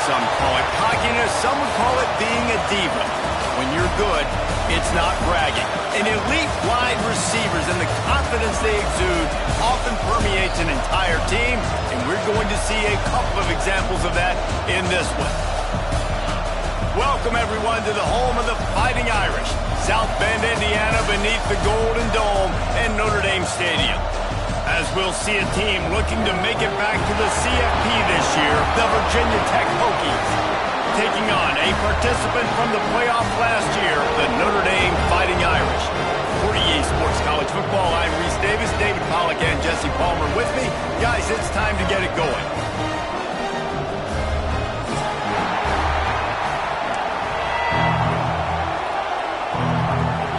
Some call it cockiness, some would call it being a diva. When you're good, it's not bragging. And elite wide receivers and the confidence they exude often permeates an entire team, and we're going to see a couple of examples of that in this one. Welcome, everyone, to the home of the Fighting Irish, South Bend, Indiana, beneath the Golden Dome and Notre Dame Stadium. As we'll see a team looking to make it back to the CFP this year, the Virginia Tech Hokies, taking on a participant from the playoff last year, the Notre Dame Fighting Irish. For EA Sports College Football, I'm Reese Davis, David Pollack, and Jesse Palmer with me. Guys, it's time to get it going.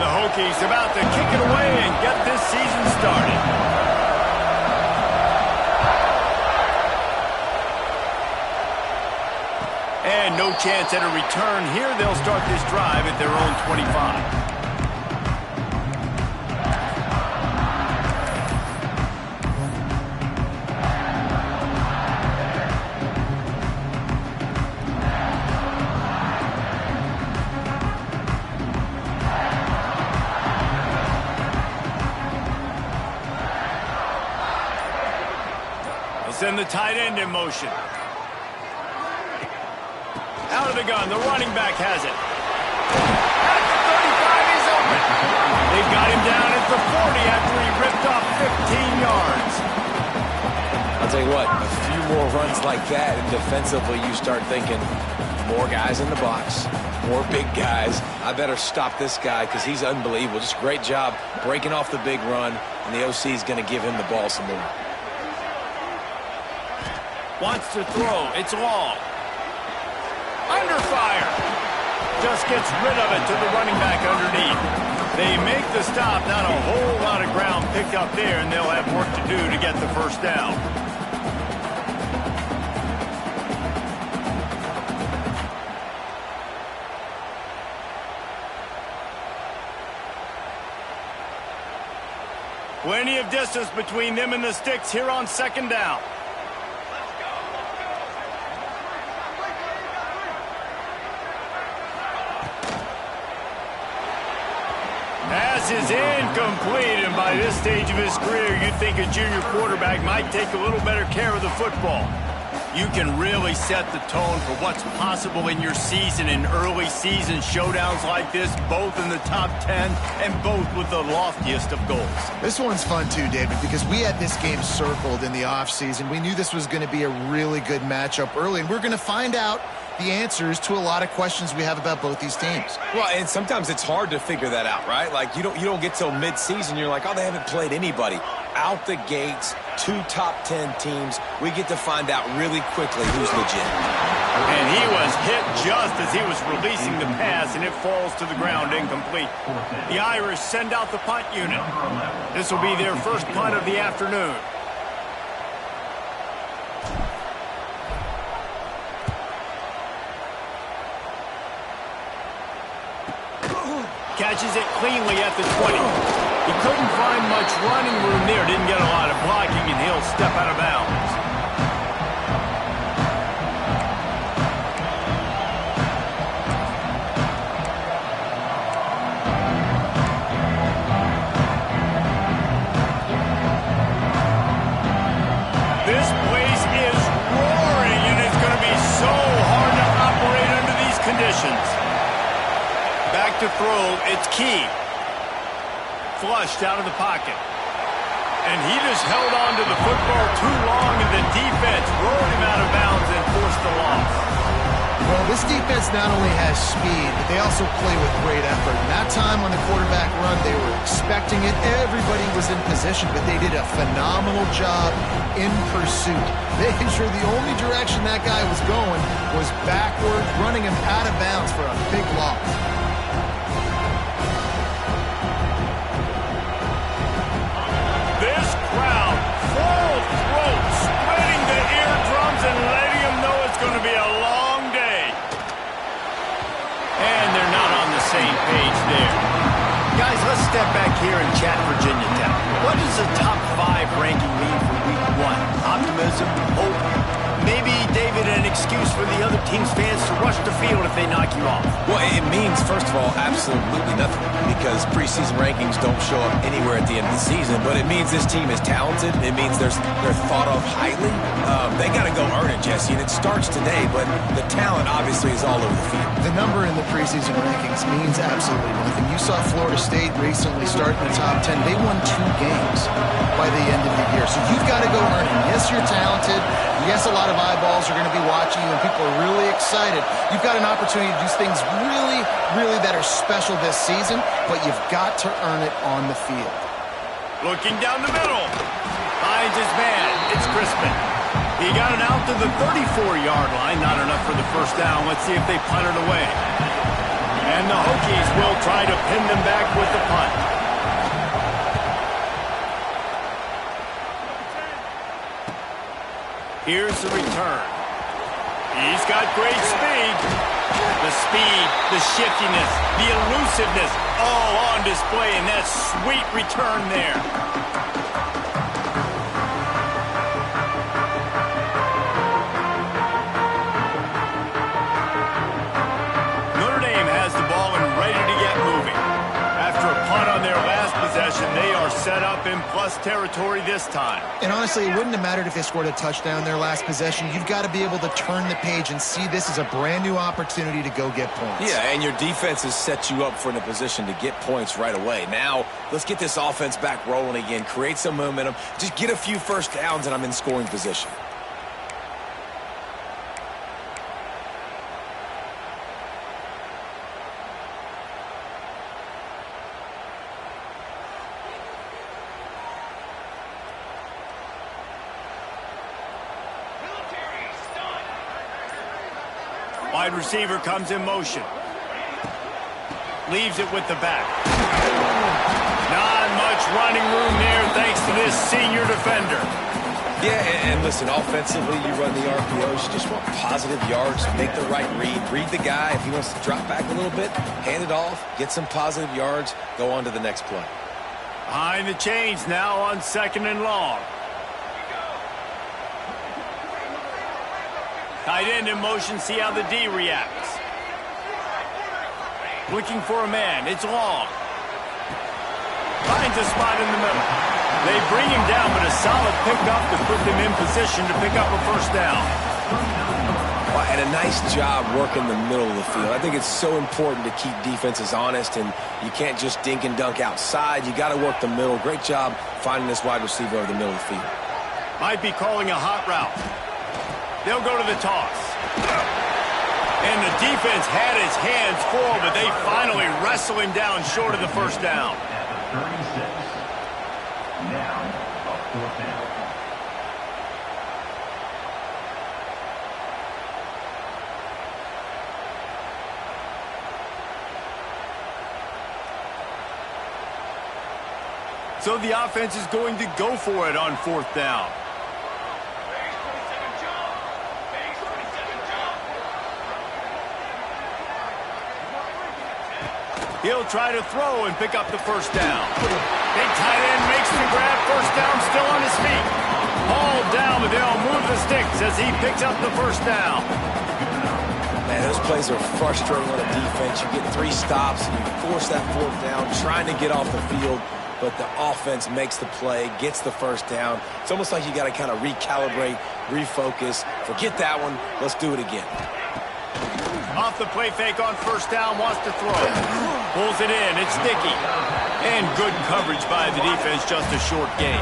The Hokies about to kick it away and get this season started. And no chance at a return here. They'll start this drive at their own 25. They'll send the tight end in motion. Out of the gun, the running back has it. At the 35, he's open. They've got him down at the 40 after he ripped off 15 yards. I'll tell you what, a few more runs like that, and defensively you start thinking, more guys in the box, more big guys. I better stop this guy because he's unbelievable. Just a great job breaking off the big run, and the OC is going to give him the ball some more. Wants to throw. It's long. Under fire. Just gets rid of it to the running back underneath. They make the stop. Not a whole lot of ground picked up there, and they'll have work to do to get the first down. Plenty of distance between them and the sticks here on second down. Pass is incomplete, and by this stage of his career, you'd think a junior quarterback might take a little better care of the football. You can really set the tone for what's possible in your season in early season showdowns like this, both in the top 10 and both with the loftiest of goals. This one's fun too, David, because we had this game circled in the offseason. We knew this was going to be a really good matchup early, and we're going to find out the answers to a lot of questions we have about both these teams. Well, and sometimes it's hard to figure that out, right? Like, you don't get till mid-season, you're like, oh, they haven't played anybody. Out the gates, 2 top 10 teams, we get to find out really quickly who's legit. And he was hit just as he was releasing the pass, and it falls to the ground incomplete. The Irish send out the punt unit. This will be their first punt of the afternoon. Catches it cleanly at the 20. He couldn't find much running room there. Didn't get a lot of blocking, and he'll step out of bounds. This place is roaring, and it's going to be so hard to operate under these conditions. Back to throw, it's Key. Flushed out of the pocket. And he just held on to the football too long, and the defense rolled him out of bounds and forced the loss. Well, this defense not only has speed, but they also play with great effort. And that time on the quarterback run, they were expecting it. Everybody was in position, but they did a phenomenal job in pursuit. Making sure the only direction that guy was going was backward, running him out of bounds for a big loss. This crowd, full throat, spreading the eardrums and letting them know it's going to be a long day. And they're not on the same page there. Guys, let's step back here and chat Virginia Tech. What does the top 5 ranking mean for week 1? Optimism? Hope? Maybe, David, an excuse for the other team's fans to rush the field if they knock you off? Well, it means, first of all, absolutely nothing, because preseason rankings don't show up anywhere at the end of the season, but it means this team is talented. It means they're thought of highly. They got to go earn it, Jesse, and it starts today, but the talent obviously is all over the field. The number in the preseason rankings means absolutely nothing. You saw Florida State recently start in the top 10. They won 2 games by the end of the year, so you've got to go earn it. Yes, you're talented. Yes, a lot of eyeballs are going to be watching you, and people are really excited. You've got an opportunity to do things really, really that are special this season, but you've got to earn it on the field. Looking down the middle. Finds his man. It's Crispin. He got it out to the 34-yard line. Not enough for the first down. Let's see if they punt it away. And the Hokies will try to pin them back with the punt. Here's the return. He's got great speed. The speed, the shiftiness, the elusiveness, all on display in that sweet return there. Notre Dame has the ball and ready to get moving. After a punt on their last possession, they are set up in plus territory this time. And honestly, it wouldn't have mattered if they scored a touchdown their last possession. You've got to be able to turn the page and see this as a brand new opportunity to go get points. Yeah, and your defense has set you up for in a position to get points right away. Now, let's get this offense back rolling again, create some momentum, just get a few first downs, and I'm in scoring position. Wide receiver comes in motion. Leaves it with the back. Not much running room there thanks to this senior defender. Yeah, and listen, offensively, you run the RPOs. You just want positive yards, make the right read the guy. If he wants to drop back a little bit, hand it off, get some positive yards, go on to the next play. Behind the chains now on 2nd and long. Tight end in motion, see how the D reacts. Looking for a man, it's long. Finds a spot in the middle. They bring him down, but a solid pickup to put them in position to pick up a first down. Well, and a nice job working the middle of the field. I think it's so important to keep defenses honest, and you can't just dink and dunk outside. You got to work the middle. Great job finding this wide receiver over the middle of the field. Might be calling a hot route. They'll go to the toss. And the defense had his hands full, but they finally wrestle him down short of the first down. 36. Now, a 4th down. So the offense is going to go for it on 4th down. He'll try to throw and pick up the first down. Big tight end makes the grab. First down, still on his feet. Hauled down, but they'll move the sticks as he picks up the first down. Man, those plays are frustrating on a defense. You get 3 stops, and you force that 4th down, trying to get off the field, but the offense makes the play, gets the first down. It's almost like you got to kind of recalibrate, refocus. Forget that one. Let's do it again. Off the play fake on first down, wants to throw. Pulls it in, it's sticky. And good coverage by the defense, just a short gain.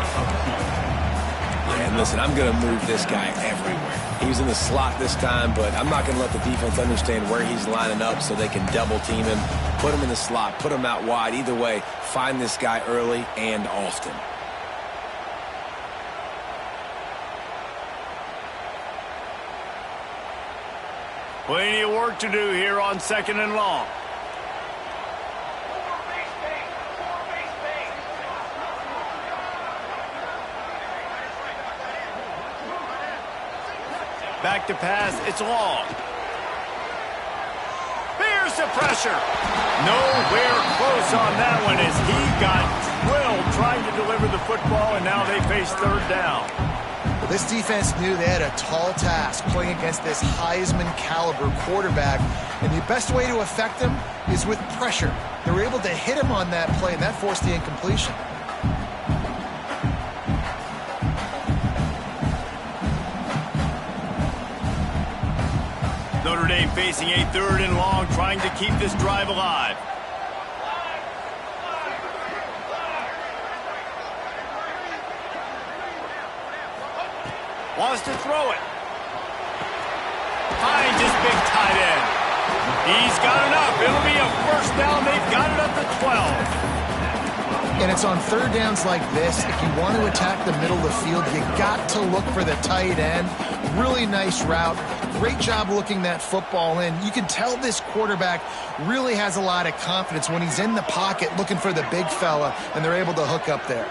And listen, I'm going to move this guy everywhere. He was in the slot this time, but I'm not going to let the defense understand where he's lining up so they can double team him, put him in the slot, put him out wide. Either way, find this guy early and often. Plenty of work to do here on 2nd and long. Back to pass, it's long. Here's the pressure. Nowhere close on that one as he got drilled trying to deliver the football, and now they face 3rd down. This defense knew they had a tall task playing against this Heisman caliber quarterback, and the best way to affect him is with pressure. They were able to hit him on that play, and that forced the incompletion. Notre Dame facing a 3rd and long, trying to keep this drive alive. Wants to throw it. Finds his big tight end. He's got enough. It'll be a first down. They've got it up to 12. And it's on 3rd downs like this. If you want to attack the middle of the field, you got to look for the tight end. Really nice route. Great job looking that football in. You can tell this quarterback really has a lot of confidence when he's in the pocket looking for the big fella, and they're able to hook up there.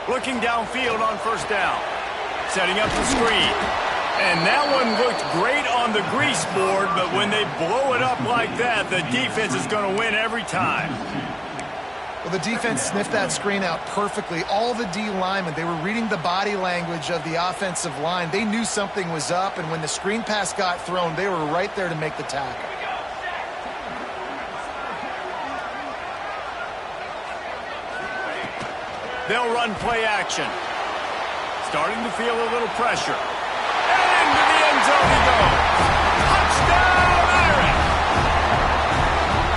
Looking downfield on 1st down. Setting up the screen. And that one looked great on the grease board, but when they blow it up like that, the defense is going to win every time. Well, the defense sniffed that screen out perfectly. All the D linemen, they were reading the body language of the offensive line. They knew something was up, and when the screen pass got thrown, they were right there to make the tackle. They'll run play action. Starting to feel a little pressure. And into the end zone he goes. Touchdown, Irish!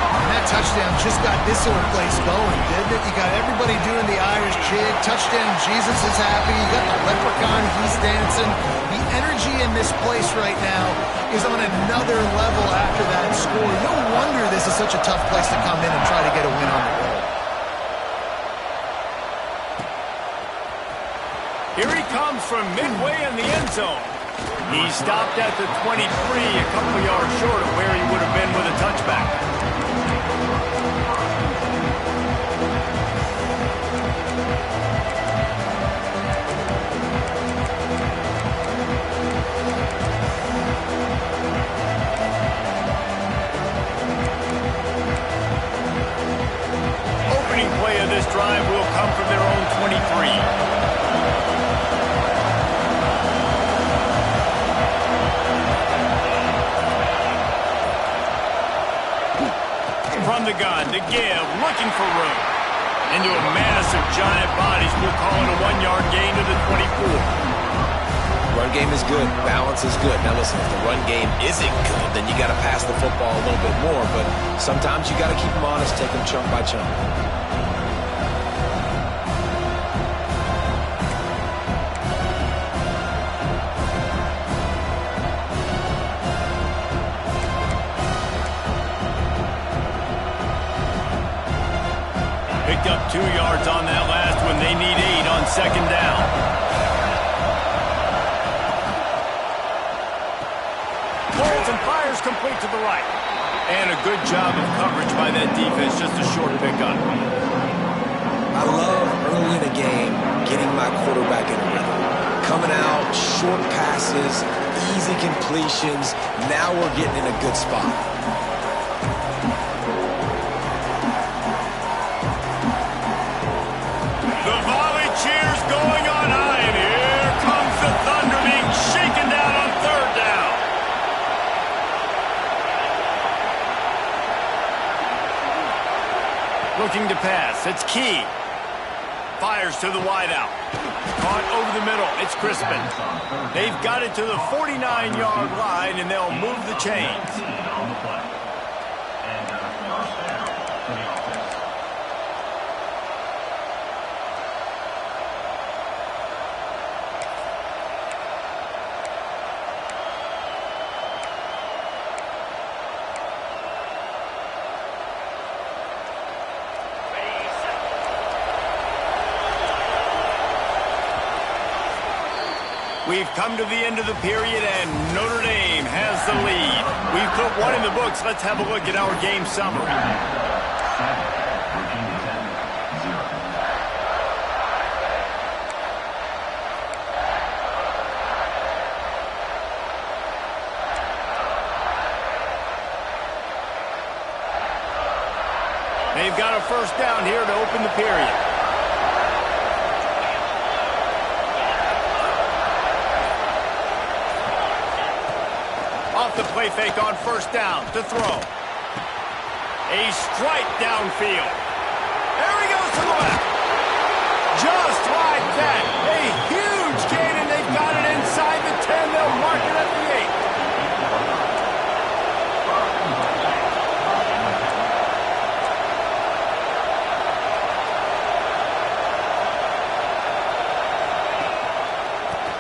And that touchdown just got this whole place going, didn't it? You got everybody doing the Irish jig. Touchdown, Jesus is happy. You got the leprechaun, he's dancing. The energy in this place right now is on another level after that score. No wonder this is such a tough place to come in and try to get a win on the road. Here he comes from midway in the end zone. He stopped at the 23, a couple yards short of where he would have been with a touchback. Opening play of this drive will come from their own 23. From the gun to give, looking for room. Into a mass of giant bodies, we'll call it a 1-yard gain to the 24. Run game is good. Balance is good. Now listen, if the run game isn't good, then you got to pass the football a little bit more. But sometimes you got to keep them honest, take them chunk by chunk. Picked up 2 yards on that last one. They need 8 on 2nd down. Holds and fires complete to the right. And a good job of coverage by that defense. Just a short pickup. I love early in a game getting my quarterback in a rhythm. Coming out, short passes, easy completions. Now we're getting in a good spot. Cheers going on high, and here comes the Thunder being shaken down on 3rd down. Looking to pass, it's Key. Fires to the wideout. Caught over the middle, it's Crispin. They've got it to the 49-yard line, and they'll move the chains. We've come to the end of the period, and Notre Dame has the lead. We've put 1 in the books. Let's have a look at our game summary. They've got a first down here to open the period. play fake on first down to throw. A strike downfield. There he goes to the left. Just like that. A huge gain, and they've got it inside the 10. They'll mark it at the 8.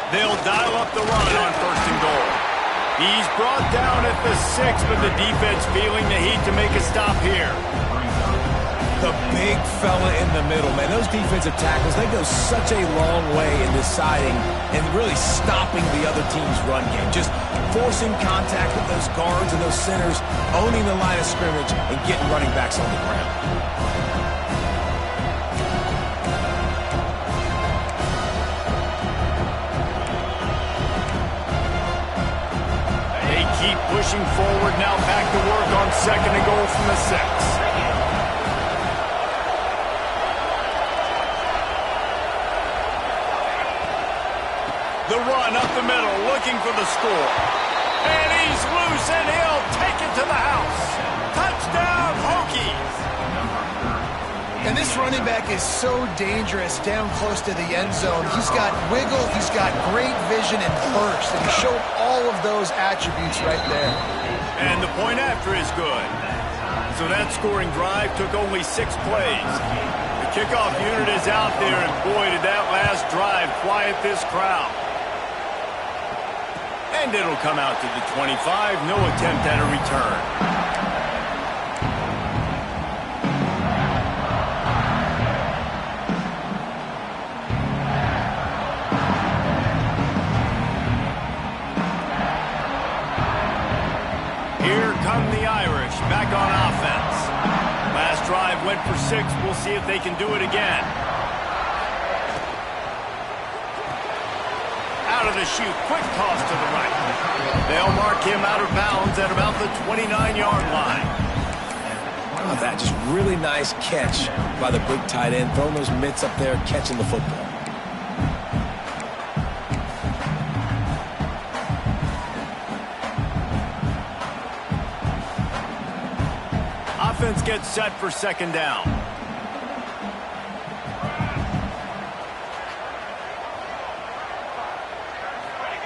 They'll dial up the run on first and goal. He's brought down at the 6, but the defense feeling the heat to make a stop here. The big fella in the middle, man. Those defensive tackles, they go such a long way in deciding and really stopping the other team's run game. Just forcing contact with those guards and those centers, owning the line of scrimmage, and getting running backs on the ground. They keep pushing forward, now back to work on second and goal from the 6. The run up the middle, looking for the score. And he's loose, and he'll take it to the house. Touchdown, Hokies! And this running back is so dangerous down close to the end zone. He's got wiggle, he's got great vision and burst, and he showed all of those attributes right there. And the point after is good. So that scoring drive took only 6 plays. The kickoff unit is out there, and boy, did that last drive quiet this crowd. And it'll come out to the 25. No attempt at a return. Here come the Irish back on offense. Last drive went for 6. We'll see if they can do it again. Out of the chute, quick toss to the right. They'll mark him out of bounds at about the 29-yard line. Wow, that just really nice catch by the big tight end, throwing those mitts up there, catching the football. Offense gets set for second down.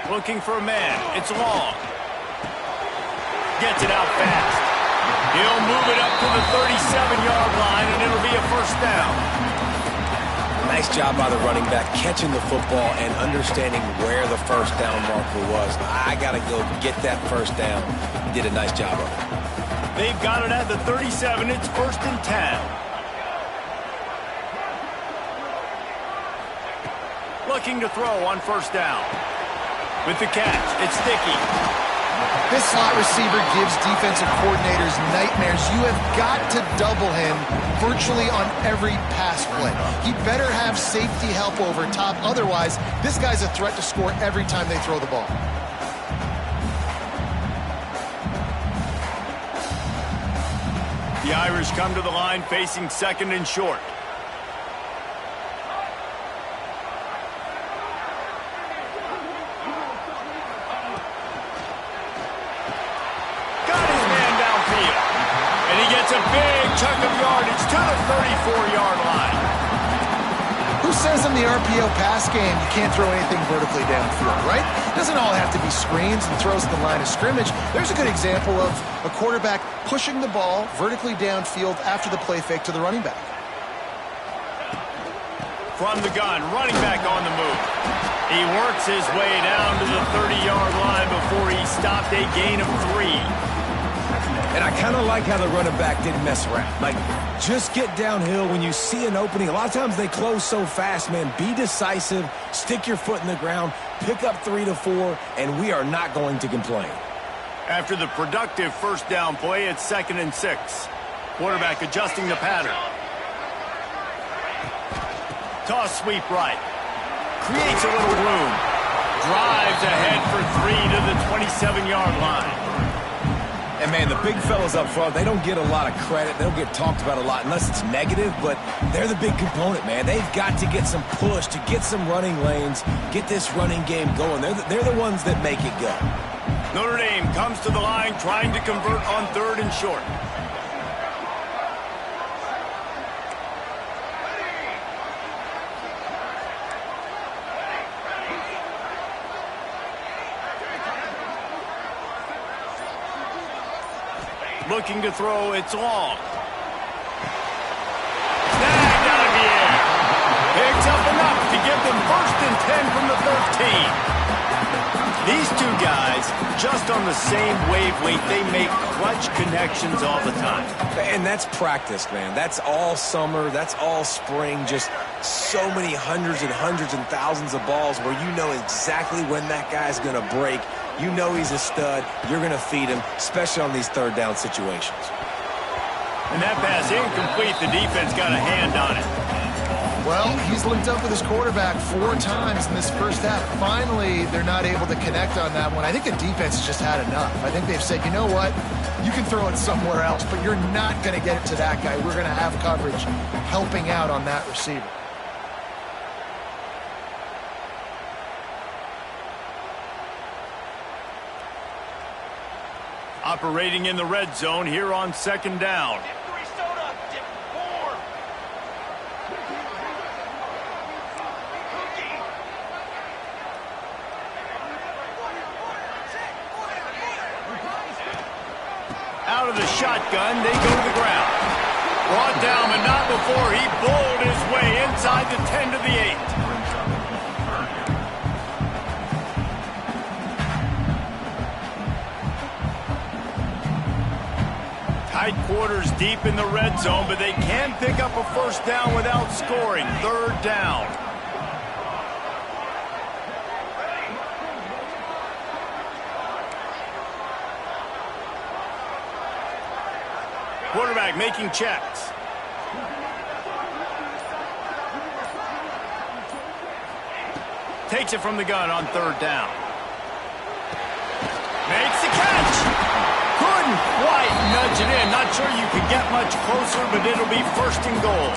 Looking for a man. It's long. Gets it out fast. He'll move it up to the 37-yard line, and it'll be a first down. Nice job by the running back, catching the football and understanding where the first down marker was. I got to go get that first down. He did a nice job of it. They've got it at the 37. It's first and 10. Looking to throw on first down. With the catch, it's Sticky. This slot receiver gives defensive coordinators nightmares. You have got to double him virtually on every pass play. He better have safety help over top. Otherwise, this guy's a threat to score every time they throw the ball. The Irish come to the line facing second and short. A big chunk of yardage to the 34-yard line. Who says in the RPO pass game you can't throw anything vertically downfield, right? It doesn't all have to be screens and throws at the line of scrimmage. There's a good example of a quarterback pushing the ball vertically downfield after the play fake to the running back. From the gun, running back on the move. He works his way down to the 30-yard line before he stopped, a gain of 3. And I kind of like how the running back didn't mess around. Like, just get downhill when you see an opening. A lot of times they close so fast, man. Be decisive, stick your foot in the ground, pick up 3 to 4, and we are not going to complain. After the productive first down play, it's second and 6. Quarterback adjusting the pattern. Toss sweep right. Creates a little room. Drives ahead for 3 to the 27-yard line. And, man, the big fellas up front, they don't get a lot of credit. They don't get talked about a lot unless it's negative, but they're the big component, man. They've got to get some push, to get some running lanes, get this running game going. They're the ones that make it go. Notre Dame comes to the line trying to convert on 3rd and short. Looking to throw, it's long. Snagged out of the air. Picks up enough to give them 1st and 10 from the 13. These two guys, just on the same wavelength, they make clutch connections all the time. And that's practice, man. That's all summer. That's all spring. Just so many hundreds and thousands of balls where you know exactly when that guy's going to break. You know he's a stud. You're going to feed him, especially on these 3rd down situations. And that pass incomplete. The defense got a hand on it. Well, he's linked up with his quarterback 4 times in this first half. Finally, they're not able to connect on that one. I think the defense has just had enough. I think they've said, you know what? You can throw it somewhere else, but you're not going to get it to that guy. We're going to have coverage helping out on that receiver. Operating in the red zone here on 2nd down. Out of the shotgun, they go to the ground. Brought down, but not before he bowled his way inside the 10 to the 8. Tight quarters deep in the red zone, but they can pick up a 1st down without scoring. 3rd down. Quarterback making checks. Takes it from the gun on 3rd down. Makes the catch. Couldn't quite nudge it in. Not sure you could get much closer, but it'll be 1st and goal.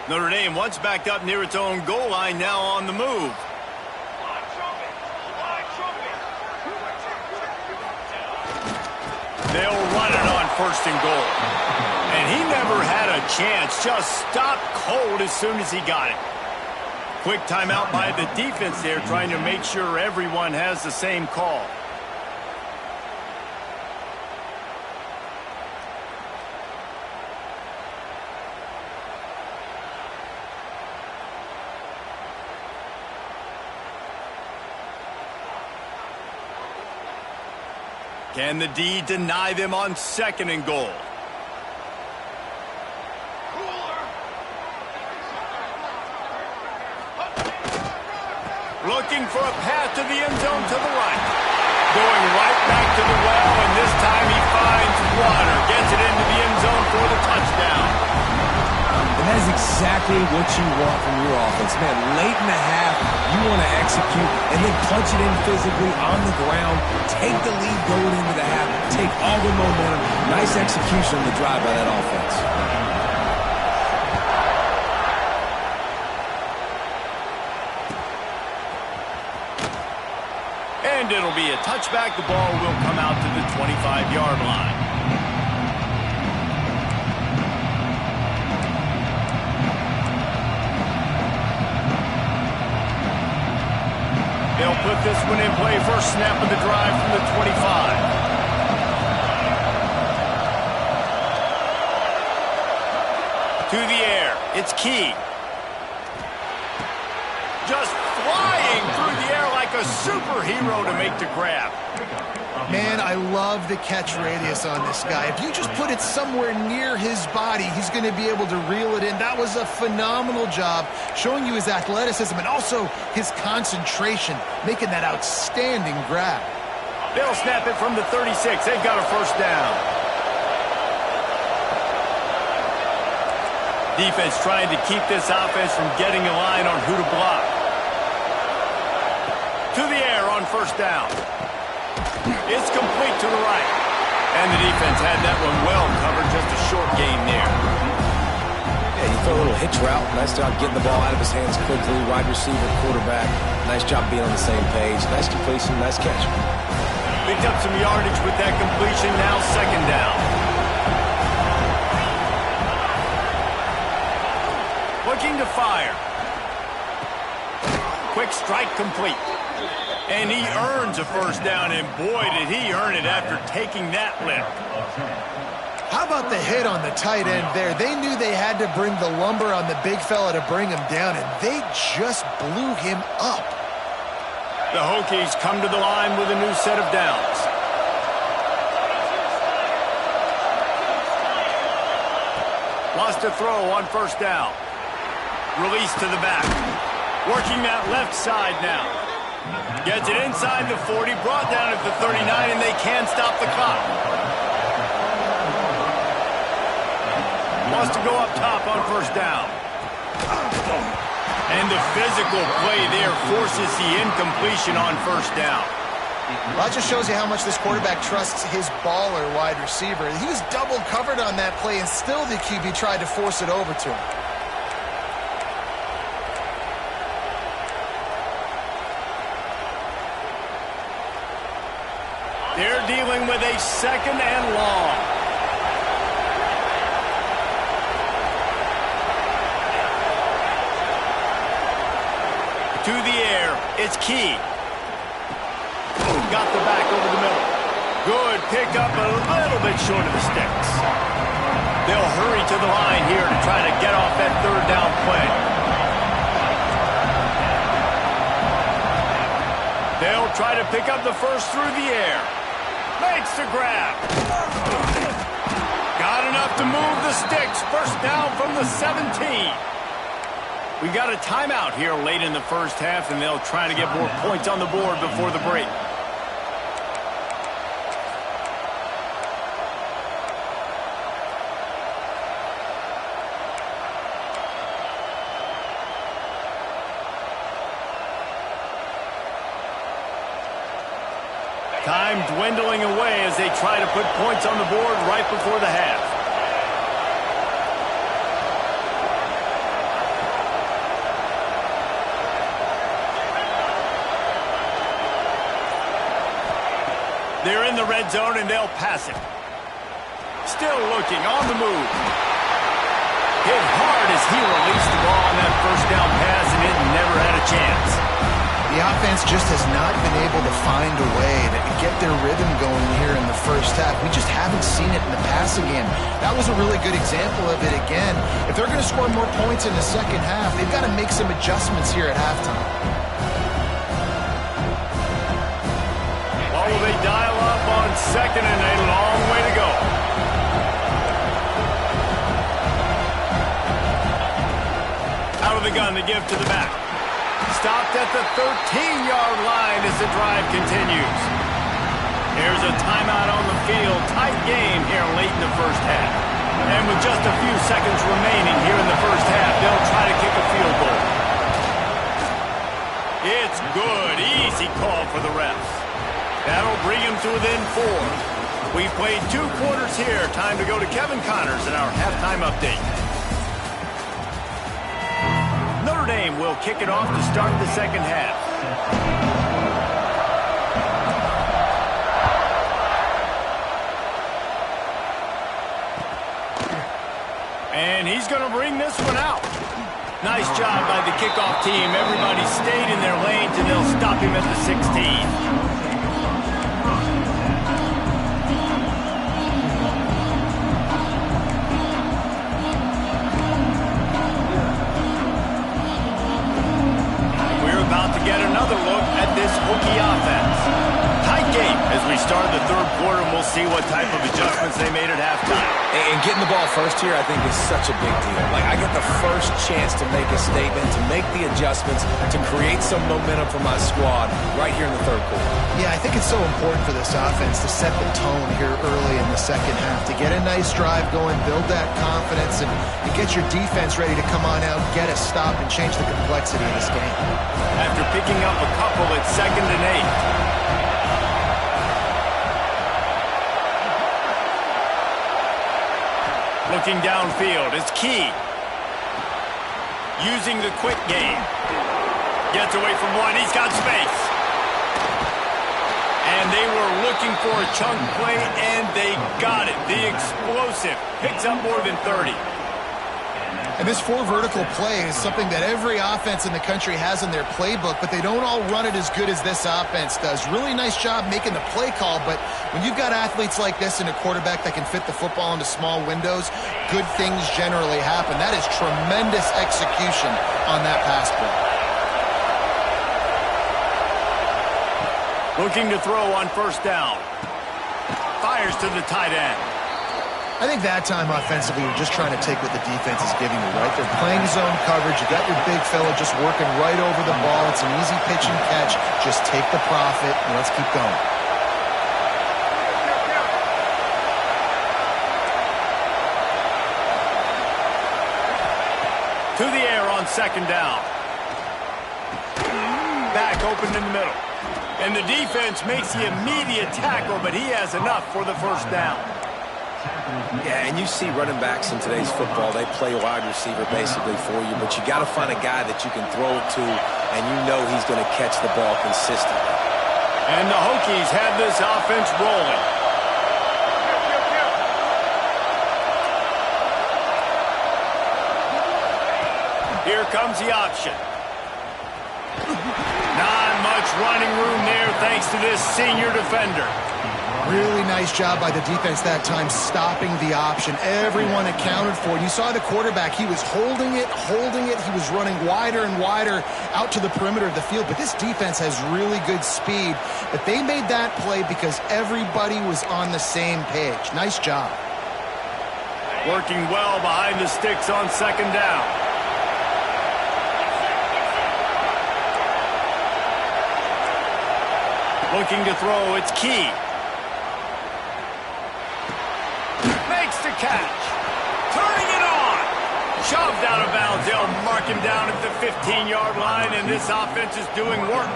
Notre Dame once backed up near its own goal line, now on the move. They'll run it on 1st and goal. And he never had a chance, just stopped cold as soon as he got it. Quick timeout by the defense there, trying to make sure everyone has the same call. Can the D deny them on 2nd and goal? Looking for a path to the end zone to the right. Going right back to the well, and this time he finds water. Gets it into the end zone for the touchdown. And that is exactly what you want from your offense. Man, late in the half, you want to execute and then punch it in physically on the ground. Take the lead going into the half. Take all the momentum. Nice execution on the drive by that offense. And it'll be a touchback. The ball will come out to the 25-yard line. They'll put this one in play. First snap of the drive from the 25. To the air. It's Key. Just flying through the air like a superhero to make the grab. Man, I love the catch radius on this guy. If you just put it somewhere near his body, he's going to be able to reel it in. That was a phenomenal job, showing you his athleticism and also his concentration, making that outstanding grab. They'll snap it from the 36. They've got a 1st down. Defense trying to keep this offense from getting a line on who to block. To the air on 1st down. It's complete to the right. And the defense had that one well covered, just a short gain there. Yeah, you throw a little hitch route. Nice job getting the ball out of his hands quickly. Wide receiver, quarterback. Nice job being on the same page. Nice completion, nice catch. Picked up some yardage with that completion. Now second down. Looking to fire. Quick strike complete. And he earns a first down, and boy, did he earn it after taking that lift. How about the hit on the tight end there? They knew they had to bring the lumber on the big fella to bring him down, and they just blew him up. The Hokies come to the line with a new set of downs. Lost a throw on first down. Release to the back. Working that left side now. Gets it inside the 40, brought down at the 39, and they can't stop the clock. Wants to go up top on first down. And the physical play there forces the incompletion on first down. Well, that just shows you how much this quarterback trusts his baller wide receiver. He was double covered on that play, and still the QB tried to force it over to him. They're dealing with a second and long. To the air, it's Key. Got the back over the middle. Good pickup, a little bit short of the sticks. They'll hurry to the line here to try to get off that third down play. They'll try to pick up the first through the air. Makes the grab. Got enough to move the sticks. First down from the 17. We got a timeout here late in the first half, and they'll try to get more points on the board before the break. Time dwindling away as they try to put points on the board right before the half. They're in the red zone and they'll pass it. Still looking on the move. Hit hard as he released the ball on that first down pass, and it never had a chance. The offense just has not been able to find a way to get their rhythm going here in the first half. We just haven't seen it in the passing game. That was a really good example of it again. If they're going to score more points in the second half, they've got to make some adjustments here at halftime. Well, will they dial up on second, and a long way to go. Out of the gun to give to the back. Stopped at the 13-yard line as the drive continues. There's a timeout on the field. Tight game here late in the first half. And with just a few seconds remaining here in the first half, they'll try to kick a field goal. It's good. Easy call for the refs. That'll bring him to within 4. We've played 2 quarters here. Time to go to Kevin Connors in our halftime update. Notre Dame will kick it off to start the second half. And he's going to bring this one out. Nice job by the kickoff team. Everybody stayed in their lanes, and they'll stop him at the 16. Get another look at this Hokie offense. Tight game as we start the third quarter, and we'll see what type of adjustments they made at halftime. And getting the ball first here, I think, is such a big deal. Like, I get the first chance to make a statement, to make the adjustments, to create some momentum for my squad right here in the third quarter. Yeah, I think it's so important for this offense to set the tone here early in the second half, to get a nice drive going, build that confidence, and get your defense ready to come on out, get a stop, and change the complexity of this game. After picking up a couple at 2nd and 8. Looking downfield, it's key. Using the quick game. Gets away from one, he's got space. And they were looking for a chunk play, and they got it. The explosive picks up more than 30. And this 4 vertical play is something that every offense in the country has in their playbook, but they don't all run it as good as this offense does. Really nice job making the play call, but when you've got athletes like this and a quarterback that can fit the football into small windows, good things generally happen. That is tremendous execution on that pass play. Looking to throw on first down. Fires to the tight end. I think that time offensively, you're just trying to take what the defense is giving you, right? They're playing zone coverage. You got your big fella just working right over the ball. It's an easy pitch and catch. Just take the profit, and let's keep going. To the air on second down. Back open in the middle. And the defense makes the immediate tackle, but he has enough for the first down. Yeah, and you see running backs in today's football, they play wide receiver basically for you, but you got to find a guy that you can throw it to, and you know he's going to catch the ball consistently. And the Hokies have this offense rolling. Here comes the option. Not much running room there thanks to this senior defender. Really nice job by the defense that time, stopping the option. Everyone accounted for it. You saw the quarterback. He was holding it. He was running wider and wider out to the perimeter of the field. But this defense has really good speed. But they made that play because everybody was on the same page. Nice job. Working well behind the sticks on second down. Looking to throw, it's key. Makes the catch. Turning it on. Shoved out of bounds. They'll mark him down at the 15-yard line, and this offense is doing work.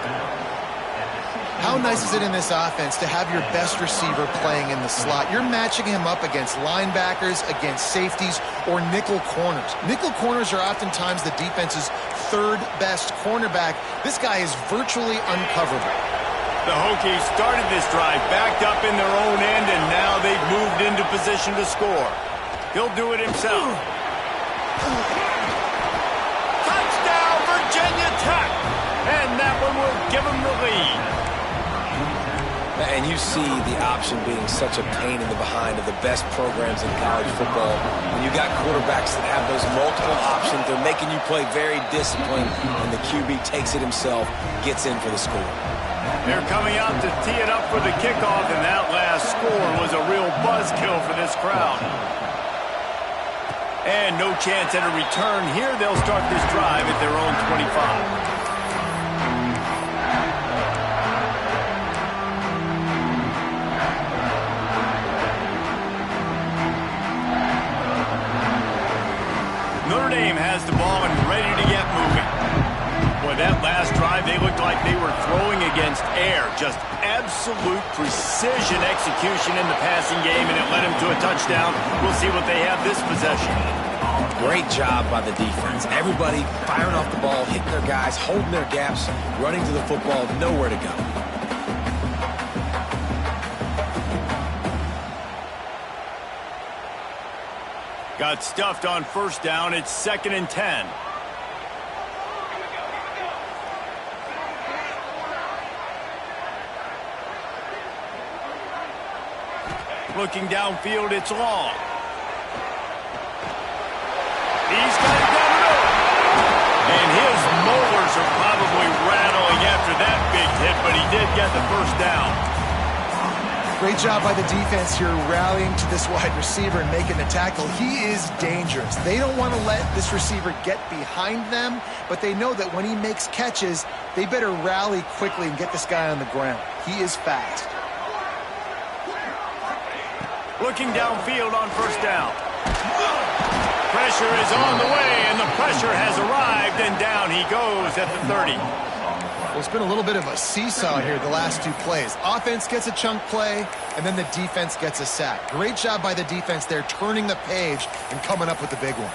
How nice is it in this offense to have your best receiver playing in the slot? You're matching him up against linebackers, against safeties, or nickel corners. Nickel corners are oftentimes the defense's third best cornerback. This guy is virtually uncoverable. The Hokies started this drive backed up in their own end, and now they've moved into position to score. He'll do it himself. Touchdown, Virginia Tech! And that one will give them the lead. And you see the option being such a pain in the behind of the best programs in college football. When you got quarterbacks that have those multiple options, they're making you play very disciplined, and the QB takes it himself, gets in for the score. They're coming out to tee it up for the kickoff, and that last score was a real buzzkill for this crowd. And no chance at a return here. They'll start this drive at their own 25. Notre Dame has the ball and ready to get moving. Boy, that last drive, they looked like they were throwing against air. Just absolute precision execution in the passing game, and it led them to a touchdown. We'll see what they have this possession. Great job by the defense. Everybody firing off the ball, hitting their guys, holding their gaps, running to the football, nowhere to go. Got stuffed on first down. It's 2nd and 10. Looking downfield, it's long. He's got it down the middle. And his molars are probably rattling after that big hit, but he did get the first down. Great job by the defense here rallying to this wide receiver and making the tackle. He is dangerous. They don't want to let this receiver get behind them, but they know that when he makes catches, they better rally quickly and get this guy on the ground. He is fast. Looking downfield on first down. Pressure is on the way, and the pressure has arrived, and down he goes at the 30. Well, it's been a little bit of a seesaw here the last two plays. Offense gets a chunk play, and then the defense gets a sack. Great job by the defense there, turning the page and coming up with the big one.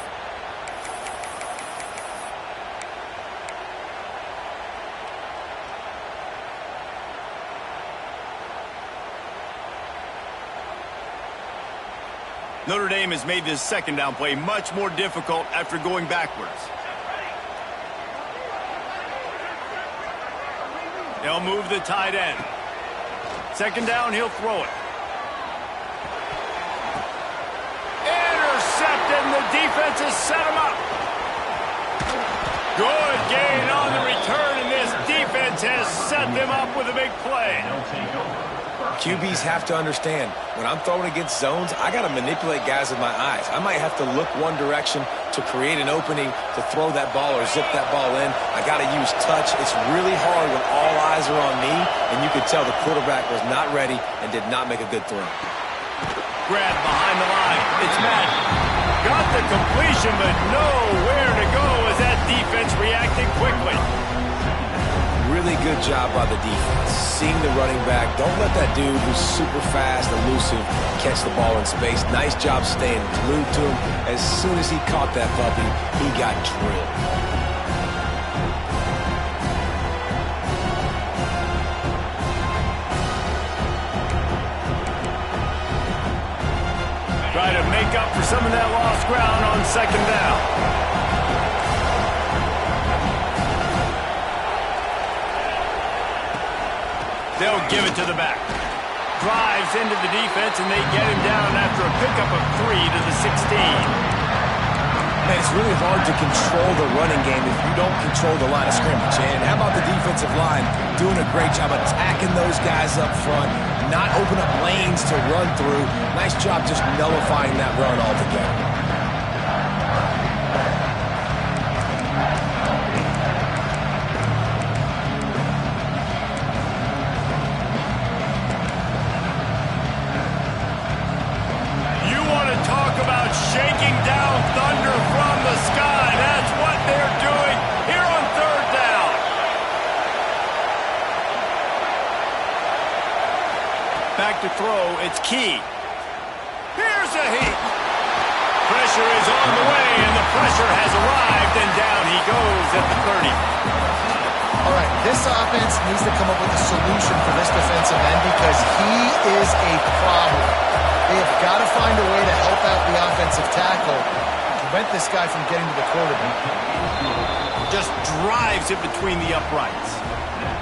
Notre Dame has made this second down play much more difficult after going backwards. They'll move the tight end. Second down, he'll throw it. Intercepted, and the defense has set him up. Good gain on the return, and this defense has set them up with a big play. QBs have to understand, when I'm throwing against zones, I got to manipulate guys with my eyes. I might have to look one direction to create an opening to throw that ball or zip that ball in. I got to use touch. It's really hard when all eyes are on me, and you could tell the quarterback was not ready and did not make a good throw. Grab behind the line. It's Madden. Got the completion, but nowhere to go as that defense reacted quickly. Really good job by the defense. Seeing the running back. Don't let that dude who's super fast, elusive, catch the ball in space. Nice job staying glued to him. As soon as he caught that puppy, he got drilled. Try to make up for some of that lost ground on second down. They'll give it to the back. Drives into the defense, and they get him down after a pickup of 3 to the 16. Man, it's really hard to control the running game if you don't control the line of scrimmage. And how about the defensive line doing a great job attacking those guys up front, not open up lanes to run through. Nice job just nullifying that run altogether. Shaking down thunder from the sky. That's what they're doing here on third down. Back to throw. It's Key. Here's a heat. Pressure is on the way, and the pressure has arrived, and down he goes at the 30. All right, this offense needs to come up with a solution for this defensive end because he is a problem. They have got to find a way to help out the offensive tackle and prevent this guy from getting to the quarterback. Just drives it between the uprights.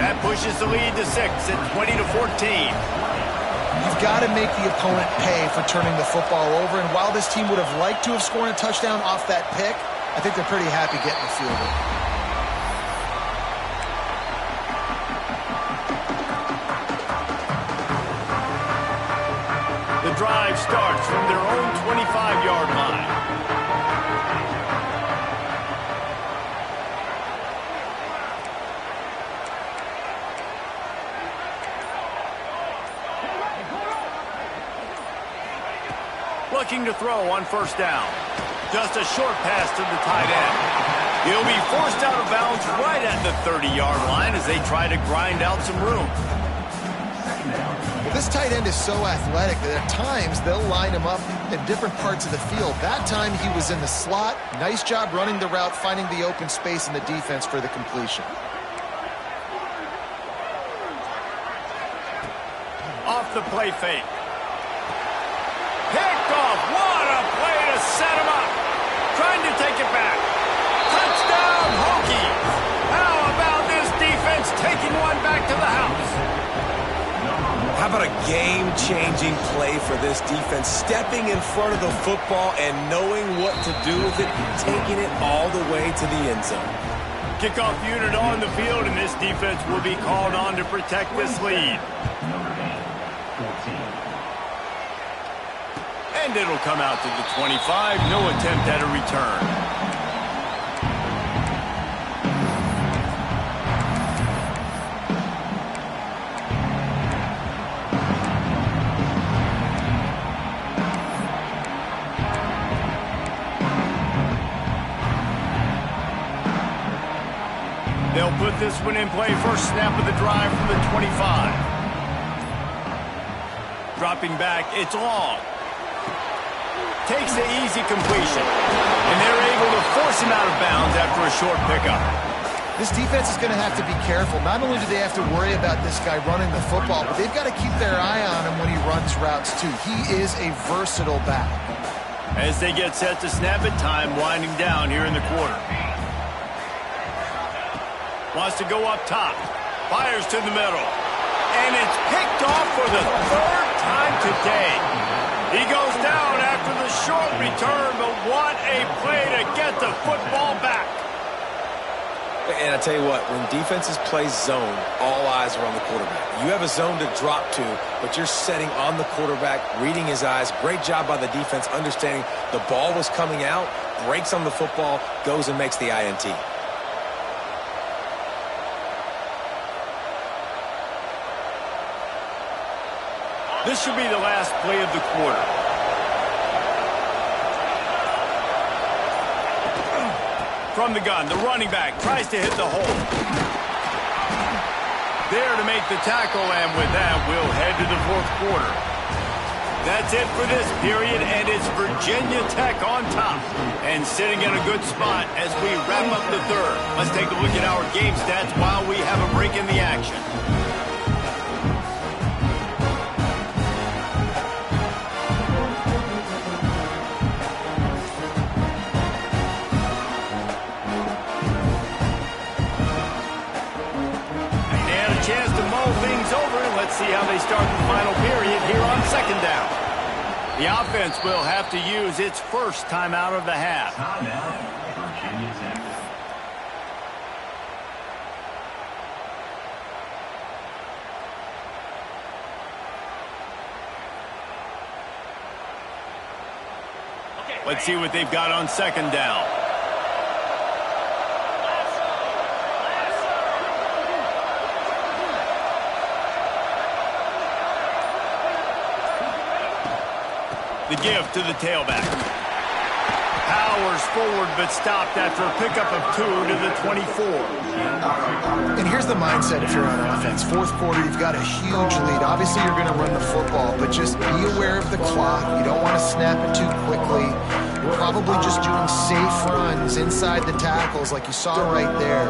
That pushes the lead to 6 at 20 to 14. You've got to make the opponent pay for turning the football over, and while this team would have liked to have scored a touchdown off that pick, I think they're pretty happy getting the field goal. The drive starts from their own 25-yard line. Looking to throw on first down. Just a short pass to the tight end. He'll be forced out of bounds right at the 30-yard line as they try to grind out some room. This tight end is so athletic that at times they'll line him up in different parts of the field. That time he was in the slot. Nice job running the route, finding the open space in the defense for the completion. Off the play fake. Picked off. What a play to set him up. Trying to take it back. Touchdown, Hokies. How about this defense taking one back to the house? How about a game-changing play for this defense? Stepping in front of the football and knowing what to do with it, taking it all the way to the end zone. Kickoff unit on the field, and this defense will be called on to protect this lead. And it'll come out to the 25. No attempt at a return. They'll put this one in play. First snap of the drive from the 25. Dropping back, it's long. Takes the easy completion. And they're able to force him out of bounds after a short pickup. This defense is going to have to be careful. Not only do they have to worry about this guy running the football, but they've got to keep their eye on him when he runs routes too. He is a versatile back. As they get set to snap it, time winding down here in the quarter. Wants to go up top. Fires to the middle. And it's picked off for the third time today. He goes down after the short return, but what a play to get the football back. And I tell you what, when defenses play zone, all eyes are on the quarterback. You have a zone to drop to, but you're setting on the quarterback, reading his eyes. Great job by the defense, understanding the ball was coming out, breaks on the football, goes and makes the INT. This should be the last play of the quarter. From the gun, the running back tries to hit the hole. There to make the tackle, and with that, we'll head to the fourth quarter. That's it for this period, and it's Virginia Tech on top. And sitting in a good spot as we wrap up the third. Let's take a look at our game stats while we have a break in the action. Chance to mull things over, and let's see how they start the final period here on second down. The offense will have to use its first timeout of the half. Timeout, Virginia Tech. Let's see what they've got on second down. The give to the tailback. Powers forward, but stopped after a pickup of 2 to the 24. And here's the mindset if you're on offense. Fourth quarter, you've got a huge lead. Obviously, you're going to run the football, but just be aware of the clock. You don't want to snap it too quickly. You're probably just doing safe runs inside the tackles like you saw right there.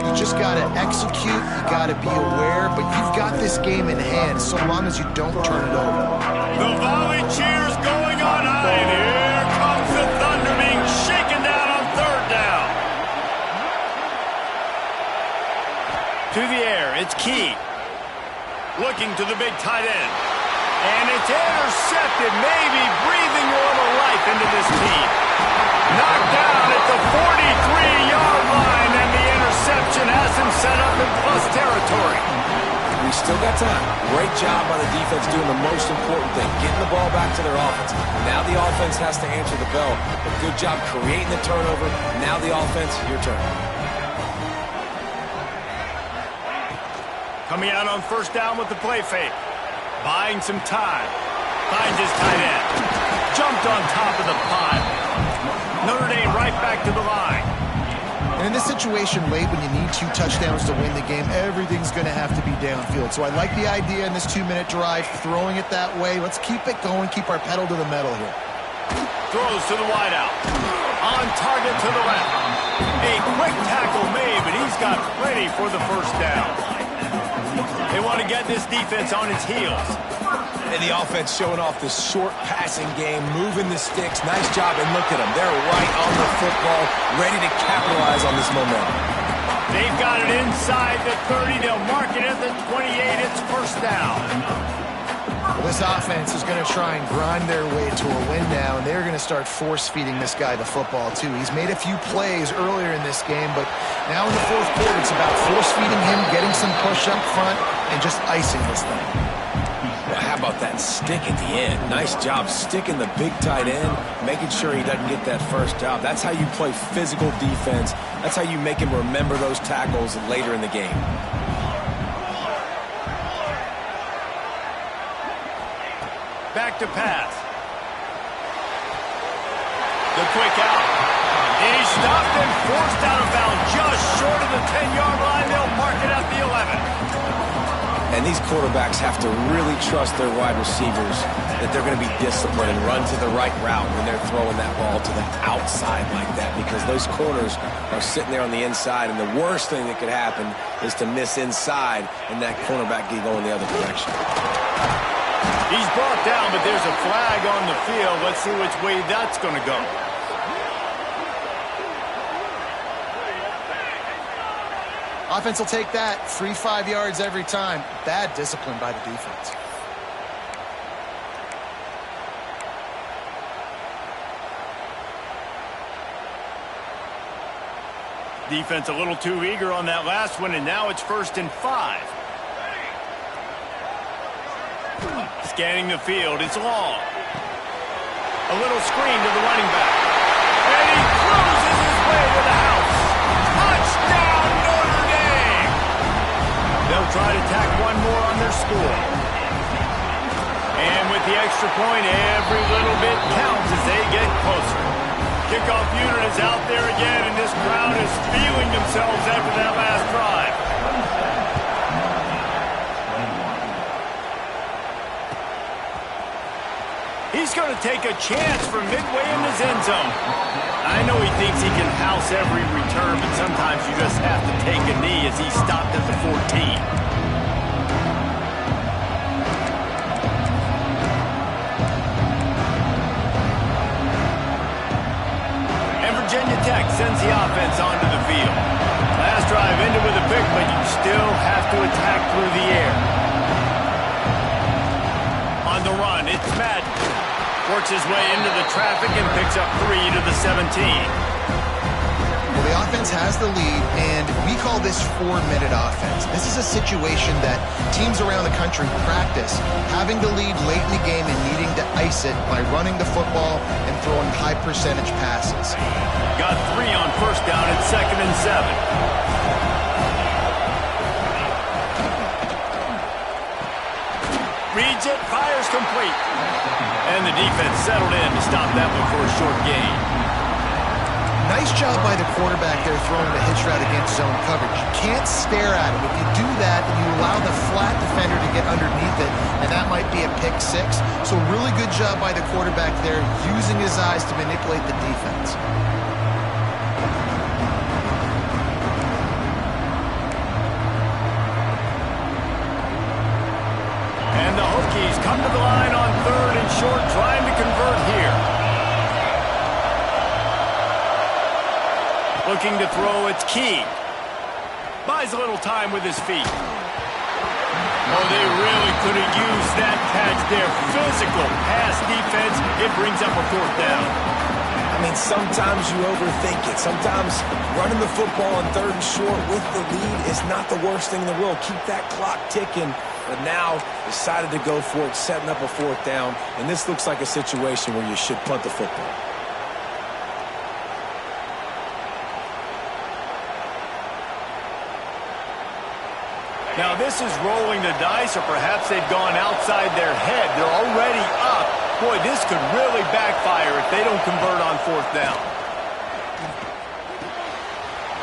You just got to execute. You got to be aware, but you've got this game in hand so long as you don't turn it over. The volley cheers going on high, and here comes the Thunder being shaken down on third down. To the air, it's Key. Looking to the big tight end. And it's intercepted, maybe breathing a little life into this team. Knocked down at the 43-yard line, and the interception has him set up in plus territory. We still got time. Great job by the defense doing the most important thing, getting the ball back to their offense. Now the offense has to answer the bell. But good job creating the turnover. Now the offense, your turn. Coming out on first down with the play fake. Buying some time. Finds his tight end. Jumped on top of the pile. Notre Dame right back to the line. And in this situation late when you need 2 touchdowns to win the game, everything's going to have to be downfield. So I like the idea in this 2-minute drive, throwing it that way. Let's keep it going, keep our pedal to the metal here. Throws to the wideout. On target to the left. A quick tackle made, but he's got plenty for the first down. They want to get this defense on its heels. And the offense showing off the short passing game, moving the sticks. Nice job, and look at them. They're right on the football, ready to capitalize on this momentum. They've got it inside the 30. They'll mark it at the 28. It's first down. Well, this offense is going to try and grind their way to a win now, and they're going to start force-feeding this guy the football, too. He's made a few plays earlier in this game, but now in the fourth quarter, it's about force-feeding him, getting some push up front, and just icing this thing. Well, how about that stick at the end? Nice job sticking the big tight end, making sure he doesn't get that first down. That's how you play physical defense. That's how you make him remember those tackles later in the game. Back to pass. The quick out. He's stopped and forced out of bounds just short of the 10-yard line. They'll mark it at the 11. And these quarterbacks have to really trust their wide receivers that they're going to be disciplined and run to the right route when they're throwing that ball to the outside like that, because those corners are sitting there on the inside, and the worst thing that could happen is to miss inside and that cornerback get going the other direction. He's brought down, but there's a flag on the field. Let's see which way that's going to go. Offense will take that. 3-5 yards every time. Bad discipline by the defense. Defense a little too eager on that last one, and now it's 1st and 5. Scanning the field. It's long. A little screen to the running back. And he cruises his way to the house. Touchdown, Notre Dame! They'll try to tack one more on their score. And with the extra point, every little bit counts as they get closer. Kickoff unit is out there again, and this crowd is feeling themselves after that last drive. He's going to take a chance from midway in his end zone. I know he thinks he can house every return, but sometimes you just have to take a knee as he stopped at the 14. And Virginia Tech sends the offense onto the field. Last drive ended with a pick, but you still have to attack through the air. On the run, it's Madden. Works his way into the traffic and picks up 3 to the 17. Well, the offense has the lead, and we call this 4-minute offense. This is a situation that teams around the country practice, having the lead late in the game and needing to ice it by running the football and throwing high-percentage passes. Got 3 on 1st down at 2nd and 7. Reads it, fires complete. And the defense settled in to stop that one for a short gain. Nice job by the quarterback there throwing the hitch route against zone coverage. You can't stare at him. If you do that, then you allow the flat defender to get underneath it, and that might be a pick 6. So really good job by the quarterback there, using his eyes to manipulate the defense. And the Hokies come to the line on 3rd and short, trying to convert here. Looking to throw, it's Key. Buys a little time with his feet. Oh, they really could have used that catch there. Physical pass defense. It brings up a 4th down. I mean, sometimes you overthink it. Sometimes running the football on 3rd and short with the lead is not the worst thing in the world. Keep that clock ticking. But now decided to go for it, setting up a 4th down. And this looks like a situation where you should punt the football. Now this is rolling the dice, or perhaps they've gone outside their head. They're already up. Boy, this could really backfire if they don't convert on 4th down.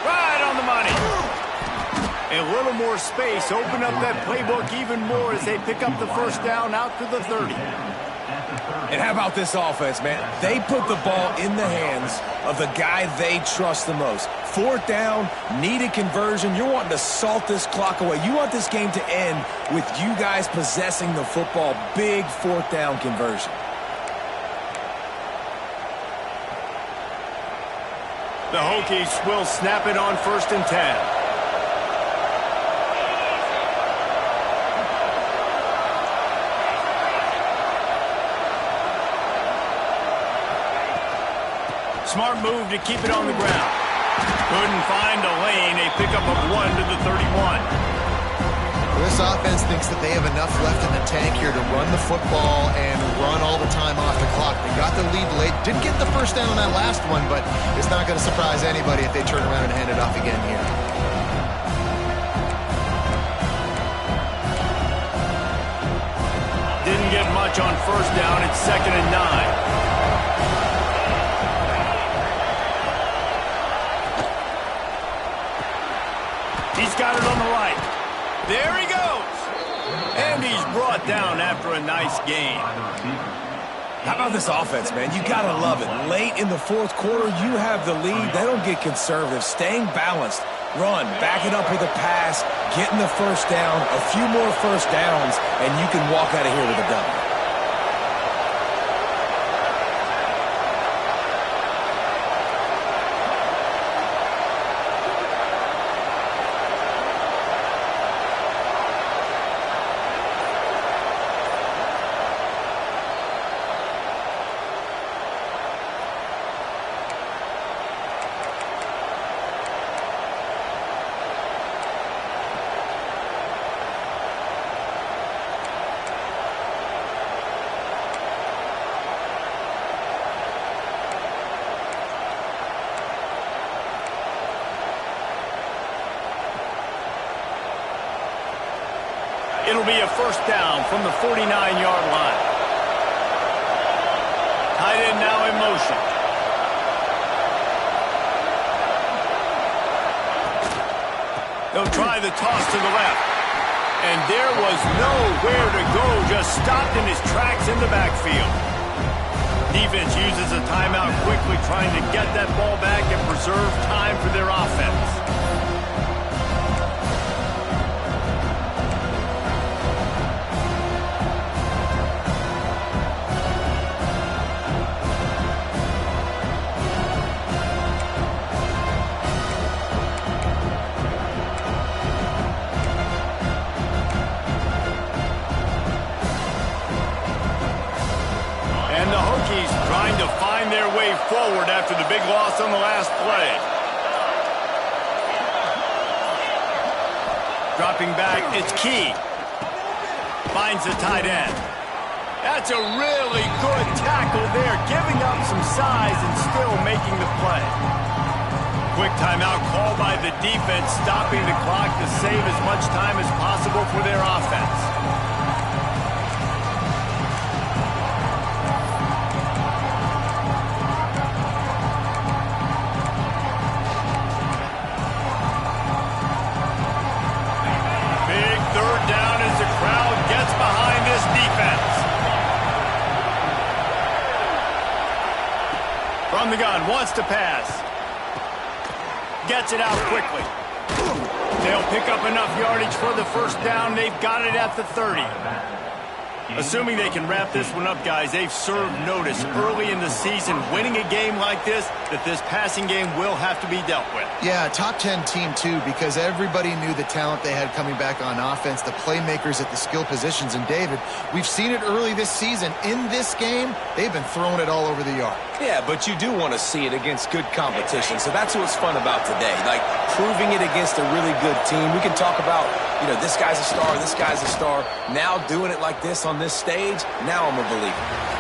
Right on the money. A little more space. Open up that playbook even more as they pick up the 1st down out to the 30. And how about this offense, man? They put the ball in the hands of the guy they trust the most. 4th down, needed conversion. You're wanting to salt this clock away. You want this game to end with you guys possessing the football. Big 4th down conversion. The Hokies will snap it on 1st and 10. Smart move to keep it on the ground. Couldn't find a lane. A pickup of 1 to the 31. This offense thinks that they have enough left in the tank here to run the football and run all the time off the clock. They got the lead late. Didn't get the 1st down on that last one, but it's not going to surprise anybody if they turn around and hand it off again here. Didn't get much on 1st down. It's 2nd and 9. got it on the right. There he goes. And he's brought down after a nice gain. How about this offense, man? You got to love it. Late in the fourth quarter, you have the lead. They don't get conservative. Staying balanced. Run, back it up with a pass, getting the first down, a few more first downs, and you can walk out of here with a W. It'll be a first down from the 49-yard line. Tight end now in motion. They'll try the toss to the left. And there was nowhere to go, just stopped in his tracks in the backfield. Defense uses a timeout quickly, trying to get that ball back and preserve time for their offense. Trying to find their way forward after the big loss on the last play. Dropping back, it's Key. Finds the tight end. That's a really good tackle there, giving up some size and still making the play. Quick timeout called by the defense, stopping the clock to save as much time as possible for their offense. From the gun, wants to pass. Gets it out quickly. They'll pick up enough yardage for the first down. They've got it at the 30. Assuming they can wrap this one up, guys, they've served notice early in the season, winning a game like this, that this passing game will have to be dealt with. Yeah, top 10 team, too, because everybody knew the talent they had coming back on offense, the playmakers at the skill positions. And, David, we've seen it early this season. In this game, they've been throwing it all over the yard. Yeah, but you do want to see it against good competition, so that's what's fun about today, like proving it against a really good team. We can talk about, you know, this guy's a star, this guy's a star. Now doing it like this on this stage, now I'm a believer.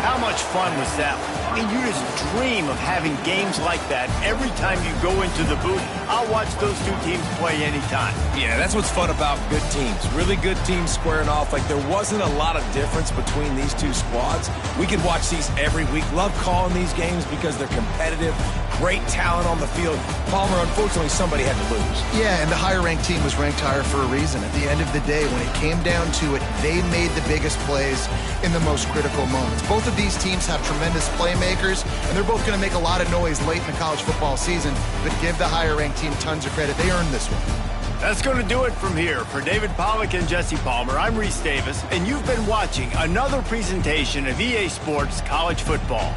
How much fun was that? I mean, you just dream of having games like that every time you go into the booth. I'll watch those two teams play anytime. Yeah, that's what's fun about good teams. Really good teams squaring off. Like, there wasn't a lot of difference between these two squads. We could watch these every week. Love calling these games because they're competitive. Great talent on the field. Palmer, unfortunately, somebody had to lose. Yeah, and the higher-ranked team was ranked higher for a reason. At the end of the day, when it came down to it, they made the biggest plays in the most critical moments. Both of these teams have tremendous playmakers, and they're both going to make a lot of noise late in the college football season, but give the higher-ranked team tons of credit. They earned this one. That's going to do it from here. For David Pollack and Jesse Palmer, I'm Reese Davis, and you've been watching another presentation of EA Sports College Football.